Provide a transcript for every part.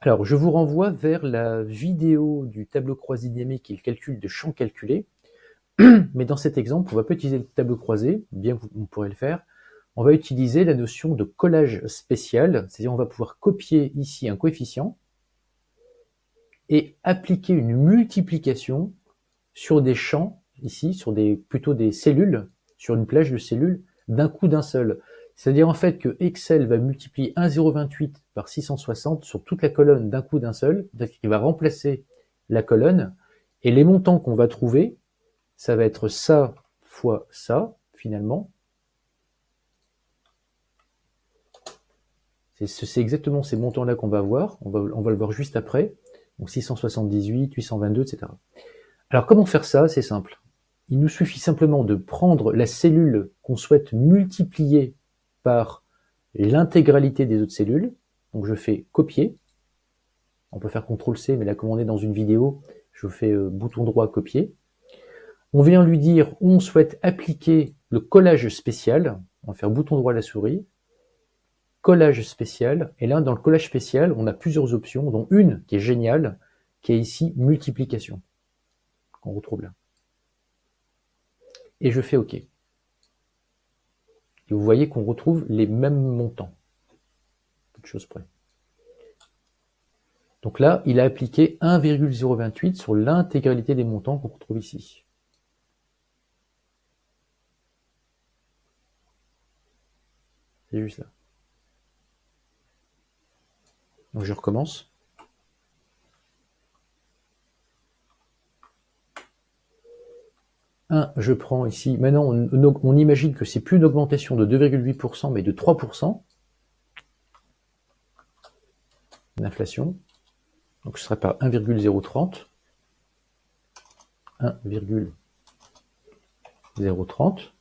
Alors, je vous renvoie vers la vidéo du tableau croisé dynamique et le calcul de champs calculés. Mais dans cet exemple, on va pas utiliser le tableau croisé, bien que vous pourrez le faire. On va utiliser la notion de collage spécial, c'est-à-dire on va pouvoir copier ici un coefficient et appliquer une multiplication sur des champs, ici, sur plutôt des cellules, sur une plage de cellules, d'un coup d'un seul. C'est-à-dire en fait que Excel va multiplier 1,028 par 660 sur toute la colonne d'un coup d'un seul, c'est-à-dire qu'il va remplacer la colonne, et les montants qu'on va trouver, ça va être ça fois ça, finalement. C'est exactement ces montants-là qu'on va avoir, on va le voir juste après, donc 678, 822, etc. Alors comment faire ça? C'est simple. Il nous suffit simplement de prendre la cellule qu'on souhaite multiplier par l'intégralité des autres cellules. Donc je fais copier. On peut faire CTRL-C, mais là comme on est dans une vidéo, je fais bouton droit copier. On vient lui dire où on souhaite appliquer le collage spécial. On va faire bouton droit à la souris. Collage spécial. Et là, dans le collage spécial, on a plusieurs options, dont une qui est géniale, qui est ici multiplication, qu'on retrouve là. Et je fais OK. Et vous voyez qu'on retrouve les mêmes montants. Peu de choses près. Donc là, il a appliqué 1,028 sur l'intégralité des montants qu'on retrouve ici. C'est juste là. Donc je recommence. Je prends ici, maintenant on imagine que c'est plus une augmentation de 2,8% mais de 3%. L'inflation. Donc ce serait par 1,030. 1,030.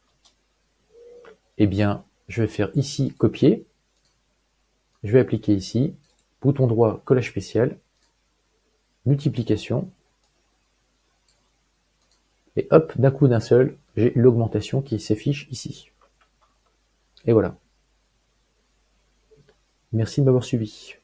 Eh bien, je vais faire ici copier. Je vais appliquer ici, bouton droit, collage spécial, multiplication. Et hop, d'un coup d'un seul, j'ai l'augmentation qui s'affiche ici. Et voilà. Merci de m'avoir suivi.